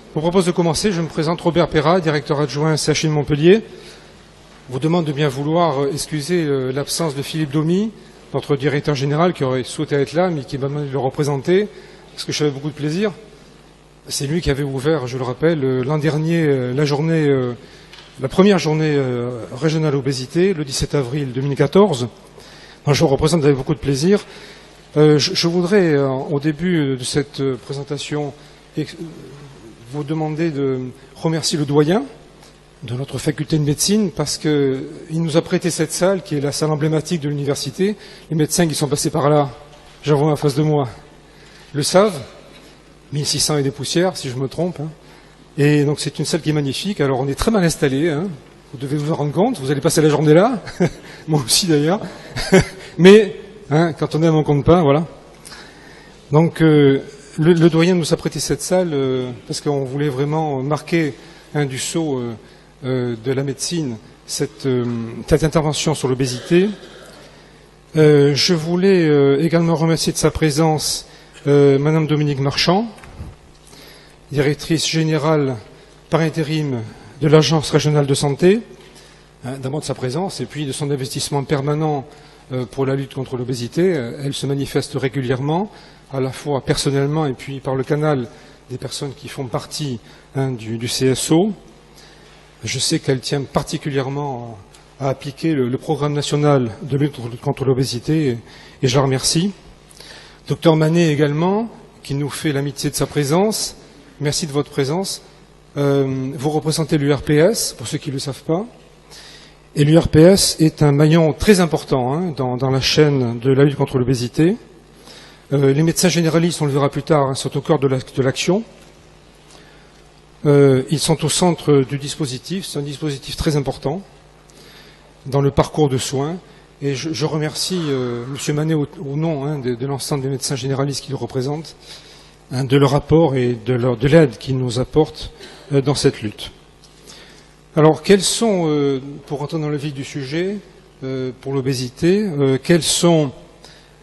Je vous propose de commencer. Je me présente Robert Perrat, directeur adjoint CHU de Montpellier. Je vous demande de bien vouloir excuser l'absence de Philippe Domy, notre directeur général, qui aurait souhaité être là, mais qui m'a demandé de le représenter, parce que j'avais beaucoup de plaisir. C'est lui qui avait ouvert, je le rappelle, l'an dernier, la première journée régionale obésité, le 17 avril 2014. Donc, je vous représente avec beaucoup de plaisir. Je voudrais, au début de cette présentation, vous demander de remercier le doyen de notre faculté de médecine parce qu'il nous a prêté cette salle qui est la salle emblématique de l'université. Les médecins qui sont passés par là, j'en vois en face de moi, le savent. 1600 et des poussières, si je me trompe. Hein. Et donc c'est une salle qui est magnifique. Alors on est très mal installé. Hein. Vous devez vous en rendre compte. Vous allez passer la journée là. Moi aussi d'ailleurs. Mais hein, quand on aime, on compte pas. Voilà. Donc le doyen nous a prêté cette salle parce qu'on voulait vraiment marquer du sceau de la médecine cette intervention sur l'obésité. Je voulais également remercier de sa présence Madame Dominique Marchand, directrice générale par intérim de l'Agence régionale de santé, d'abord de sa présence et puis de son investissement permanent pour la lutte contre l'obésité. Elle se manifeste régulièrement, à la fois personnellement et puis par le canal des personnes qui font partie du CSO. Je sais qu'elle tient particulièrement à appliquer le programme national de lutte contre l'obésité et je la remercie. Docteur Manet également, qui nous fait l'amitié de sa présence. Merci de votre présence. Vous représentez l'URPS, pour ceux qui ne le savent pas. Et l'URPS est un maillon très important dans la chaîne de la lutte contre l'obésité. Les médecins généralistes, on le verra plus tard, sont au cœur de l'action. Ils sont au centre du dispositif. C'est un dispositif très important dans le parcours de soins. Et je remercie M. Manet au nom de l'ensemble des médecins généralistes qui le représentent, de leur apport et de l'aide qu'ils nous apportent dans cette lutte. Alors, quelles sont, pour entrer dans le vif du sujet, pour l'obésité, quelles sont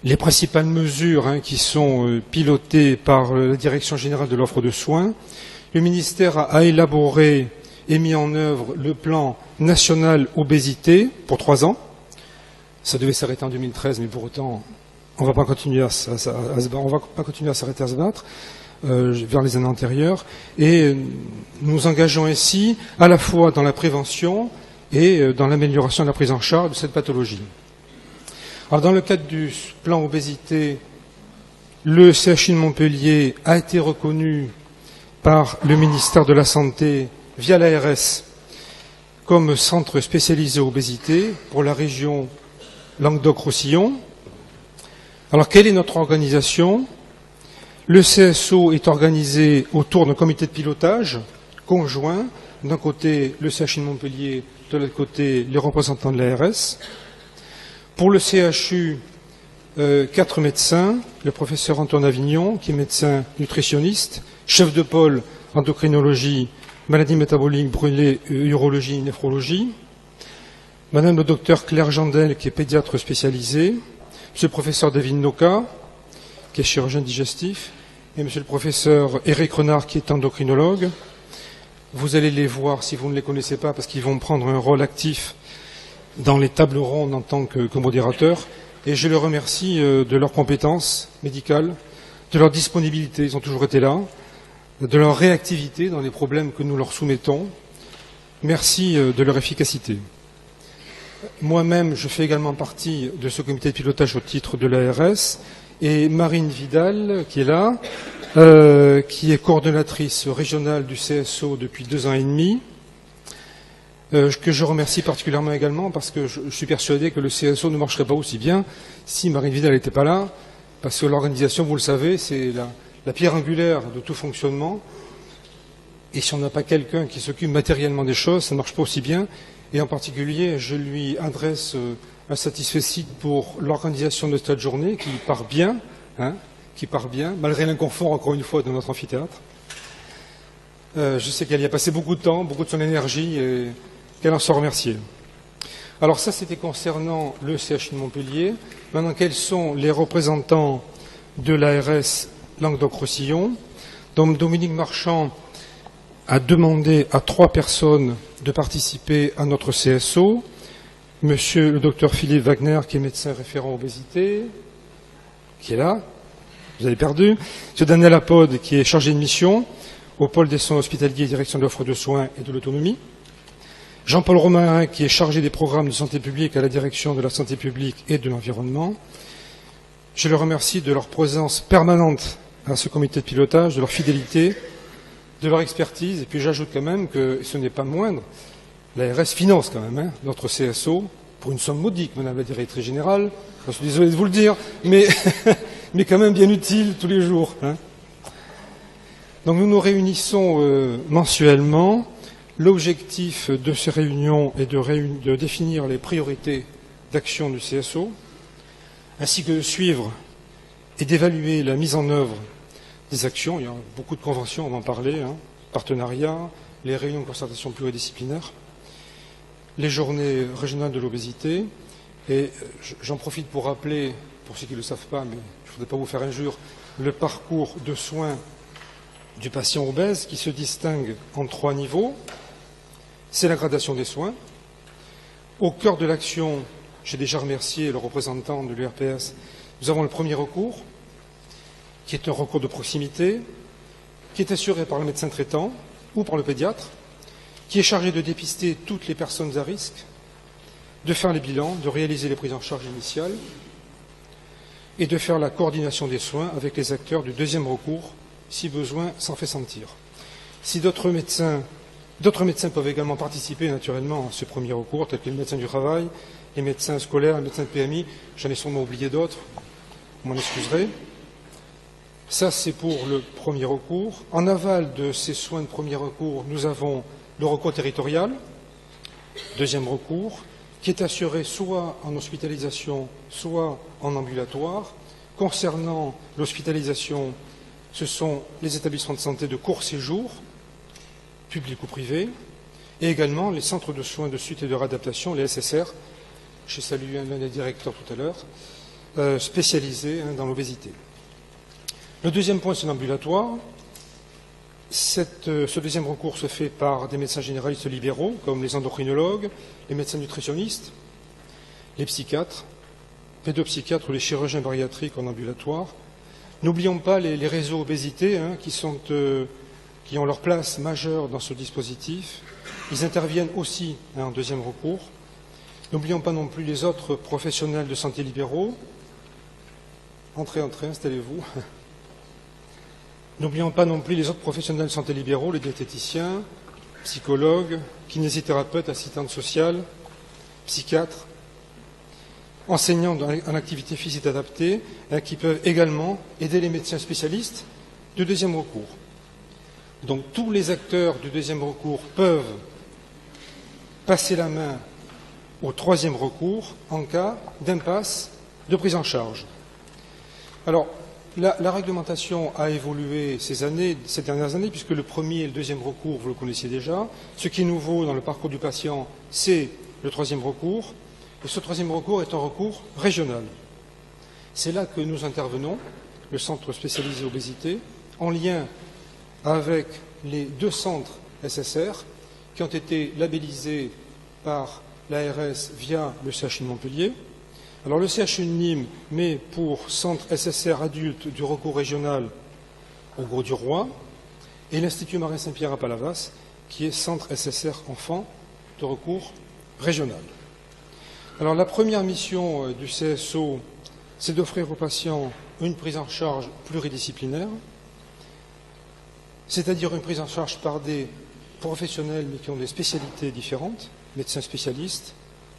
les principales mesures qui sont pilotées par la Direction générale de l'offre de soins? Le ministère a élaboré et mis en œuvre le plan national obésité pour 3 ans. Ça devait s'arrêter en 2013, mais pour autant, on ne va pas continuer à s'arrêter à se battre vers les années antérieures. Et nous nous engageons ainsi à la fois dans la prévention et dans l'amélioration de la prise en charge de cette pathologie. Alors, dans le cadre du plan obésité, le CHU de Montpellier a été reconnu par le ministère de la Santé via l'ARS comme centre spécialisé obésité pour la région Languedoc-Roussillon. Alors, quelle est notre organisation? Le CSO est organisé autour d'un comité de pilotage conjoint. D'un côté, le CHU de Montpellier, de l'autre côté, les représentants de l'ARS. Pour le CHU, 4 médecins. Le professeur Antoine Avignon, qui est médecin nutritionniste, chef de pôle endocrinologie, maladies métaboliques, brûlées, urologie, néphrologie. Madame le docteur Claire Jandel, qui est pédiatre spécialisée, monsieur le professeur David Noka, qui est chirurgien digestif, et monsieur le professeur Éric Renard, qui est endocrinologue. Vous allez les voir si vous ne les connaissez pas, parce qu'ils vont prendre un rôle actif dans les tables rondes en tant que modérateurs. Et je les remercie de leurs compétences médicales, de leur disponibilité, ils ont toujours été là, de leur réactivité dans les problèmes que nous leur soumettons. Merci de leur efficacité. Moi-même, je fais également partie de ce comité de pilotage au titre de l'ARS, et Marine Vidal, qui est là, qui est coordonnatrice régionale du CSO depuis 2 ans et demi, que je remercie particulièrement également parce que je suis persuadé que le CSO ne marcherait pas aussi bien si Marine Vidal n'était pas là, parce que l'organisation, vous le savez, c'est la pierre angulaire de tout fonctionnement, et si on n'a pas quelqu'un qui s'occupe matériellement des choses, ça ne marche pas aussi bien. Et en particulier, je lui adresse un satisfecit pour l'organisation de cette journée qui part bien, malgré l'inconfort, encore une fois, de notre amphithéâtre. Je sais qu'elle y a passé beaucoup de temps, beaucoup de son énergie, et qu'elle en soit remerciée. Alors ça, c'était concernant le CHU de Montpellier. Maintenant, quels sont les représentants de l'ARS Languedoc-Roussillon? Donc Dominique Marchand a demandé à 3 personnes de participer à notre CSO. Monsieur le docteur Philippe Wagner, qui est médecin référent obésité, qui est là, vous avez perdu. Monsieur Daniel Apode, qui est chargé de mission au pôle des soins hospitaliers, direction de l'offre de soins et de l'autonomie. Jean-Paul Romain, qui est chargé des programmes de santé publique à la direction de la santé publique et de l'environnement. Je les remercie de leur présence permanente à ce comité de pilotage, de leur fidélité, de leur expertise. Et puis j'ajoute quand même que ce n'est pas moindre, l'ARS finance quand même notre CSO pour une somme modique, Madame la Directrice Générale. Je suis désolé de vous le dire, mais, mais quand même bien utile tous les jours. Donc nous nous réunissons mensuellement. L'objectif de ces réunions est de définir les priorités d'action du CSO, ainsi que de suivre et d'évaluer la mise en œuvre des actions. Il y a beaucoup de conventions, on va en parler, partenariats, les réunions de concertation pluridisciplinaires, les journées régionales de l'obésité. Et j'en profite pour rappeler, pour ceux qui ne le savent pas, mais je ne voudrais pas vous faire injure, le parcours de soins du patient obèse qui se distingue en 3 niveaux. C'est la gradation des soins. Au cœur de l'action, j'ai déjà remercié le représentant de l'URPS, nous avons le premier recours, qui est un recours de proximité, qui est assuré par le médecin traitant ou par le pédiatre, qui est chargé de dépister toutes les personnes à risque, de faire les bilans, de réaliser les prises en charge initiales et de faire la coordination des soins avec les acteurs du deuxième recours, si besoin s'en fait sentir. Si d'autres médecins peuvent également participer naturellement à ce premier recours, tels que les médecins du travail, les médecins scolaires, les médecins de PMI, j'en ai sûrement oublié d'autres, vous m'en excuserez. Ça, c'est pour le premier recours. En aval de ces soins de premier recours, nous avons le recours territorial, deuxième recours, qui est assuré soit en hospitalisation, soit en ambulatoire. Concernant l'hospitalisation, ce sont les établissements de santé de court séjour, publics ou privés, et également les centres de soins de suite et de réadaptation, les SSR. J'ai salué l'un des directeurs tout à l'heure, spécialisés dans l'obésité. Le deuxième point, c'est l'ambulatoire. Ce deuxième recours se fait par des médecins généralistes libéraux, comme les endocrinologues, les médecins nutritionnistes, les psychiatres, pédopsychiatres ou les chirurgiens bariatriques en ambulatoire. N'oublions pas les réseaux obésité qui ont leur place majeure dans ce dispositif. Ils interviennent aussi en deuxième recours. N'oublions pas non plus les autres professionnels de santé libéraux. Entrez, installez-vous. N'oublions pas non plus les autres professionnels de santé libéraux, les diététiciens, psychologues, kinésithérapeutes, assistantes sociales, psychiatres, enseignants en activité physique adaptée, qui peuvent également aider les médecins spécialistes du deuxième recours. Donc tous les acteurs du deuxième recours peuvent passer la main au troisième recours en cas d'impasse de prise en charge. Alors, la réglementation a évolué ces dernières années, puisque le premier et le deuxième recours, vous le connaissiez déjà. Ce qui est nouveau dans le parcours du patient, c'est le troisième recours. Et ce troisième recours est un recours régional. C'est là que nous intervenons, le centre spécialisé obésité, en lien avec les 2 centres SSR qui ont été labellisés par l'ARS via le CHU de Montpellier. Alors le CHU de Nîmes met pour centre SSR adulte du recours régional au Grau-du-Roi et l'Institut Marin-Saint-Pierre à Palavas qui est centre SSR enfant de recours régional. Alors la première mission du CSO, c'est d'offrir aux patients une prise en charge pluridisciplinaire, c'est-à-dire une prise en charge par des professionnels mais qui ont des spécialités différentes, médecins spécialistes,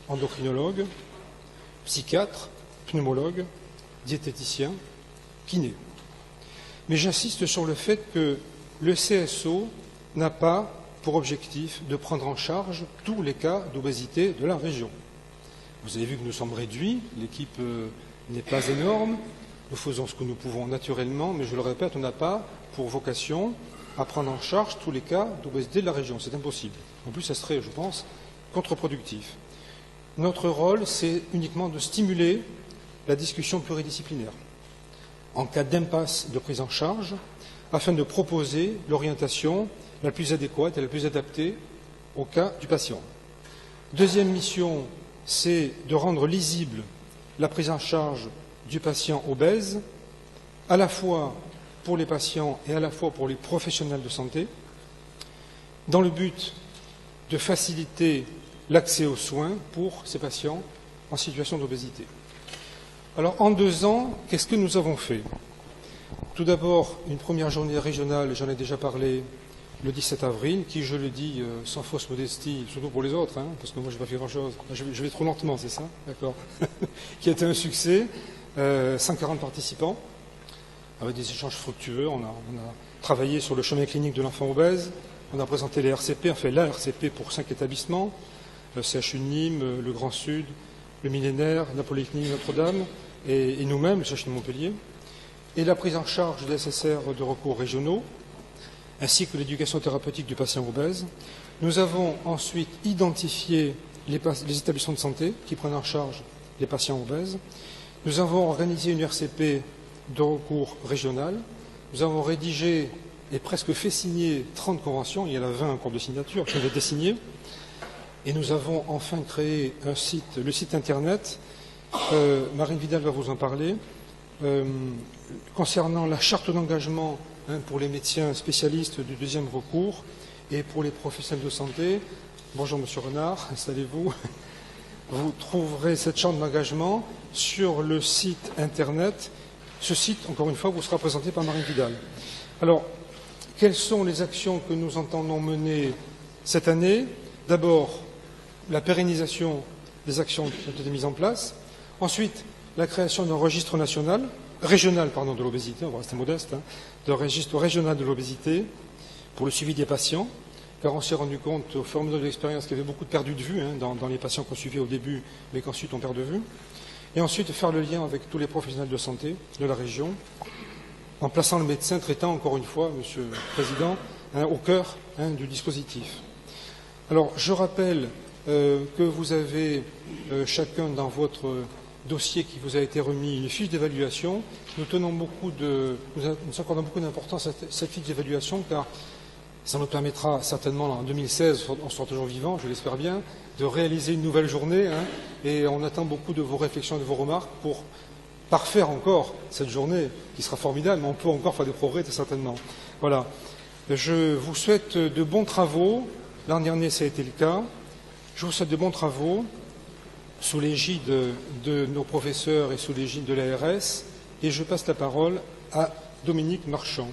endocrinologues, psychiatres, pneumologues, diététiciens, kinés. Mais j'insiste sur le fait que le CSO n'a pas pour objectif de prendre en charge tous les cas d'obésité de la région. Vous avez vu que nous sommes réduits, l'équipe n'est pas énorme, nous faisons ce que nous pouvons naturellement, mais je le répète, on n'a pas pour vocation à prendre en charge tous les cas d'obésité de la région. C'est impossible. En plus, ça serait, je pense, contre-productif. Notre rôle, c'est uniquement de stimuler la discussion pluridisciplinaire en cas d'impasse de prise en charge, afin de proposer l'orientation la plus adéquate et la plus adaptée au cas du patient. Deuxième mission, c'est de rendre lisible la prise en charge du patient obèse, à la fois pour les patients et à la fois pour les professionnels de santé, dans le but de faciliter l'accès aux soins pour ces patients en situation d'obésité. Alors, en 2 ans, qu'est-ce que nous avons fait? Tout d'abord, une première journée régionale, j'en ai déjà parlé, le 17 avril, qui, je le dis sans fausse modestie, surtout pour les autres, parce que moi je n'ai pas fait grand-chose, je vais trop lentement, c'est ça? D'accord. Qui a été un succès, 140 participants, avec des échanges fructueux. On a travaillé sur le chemin clinique de l'enfant obèse, on a présenté les RCP, on fait la RCP pour 5 établissements, le CHU de Nîmes, le Grand Sud, le Millénaire, la Polyclinique Notre-Dame et nous-mêmes, le CHU de Montpellier, et la prise en charge des SSR de recours régionaux, ainsi que l'éducation thérapeutique du patient obèse. Nous avons ensuite identifié les établissements de santé qui prennent en charge les patients obèses. Nous avons organisé une RCP de recours régional. Nous avons rédigé et presque fait signer 30 conventions. Il y en a 20 en cours de signature qui ont été signées. Et nous avons enfin créé un site, le site internet. Marine Vidal va vous en parler. Concernant la charte d'engagement pour les médecins spécialistes du deuxième recours et pour les professionnels de santé. Bonjour Monsieur Renard, installez-vous. Vous trouverez cette charte d'engagement sur le site internet. Ce site, encore une fois, vous sera présenté par Marine Vidal. Alors, quelles sont les actions que nous entendons mener cette année? D'abord, la pérennisation des actions qui ont été mises en place. Ensuite, la création d'un registre régional de l'obésité, on va rester modeste, d'un registre régional de l'obésité pour le suivi des patients, car on s'est rendu compte au fur et à mesure de l'expérience qu'il y avait beaucoup de perdus de vue dans les patients qu'on suivait au début, mais qu'ensuite on perd de vue. Et ensuite, faire le lien avec tous les professionnels de santé de la région, en plaçant le médecin traitant, encore une fois, Monsieur le Président, au cœur du dispositif. Alors, je rappelle que vous avez chacun dans votre dossier qui vous a été remis une fiche d'évaluation. Nous accordons beaucoup d'importance à cette fiche d'évaluation car ça nous permettra certainement en 2016, on sera toujours vivant, je l'espère bien, de réaliser une nouvelle journée et on attend beaucoup de vos réflexions et de vos remarques pour parfaire encore cette journée qui sera formidable, mais on peut encore faire des progrès très certainement. Voilà. Je vous souhaite de bons travaux. L'an dernier, ça a été le cas. Je vous souhaite de bons travaux sous l'égide de nos professeurs et sous l'égide de l'ARS. Et je passe la parole à Dominique Marchand.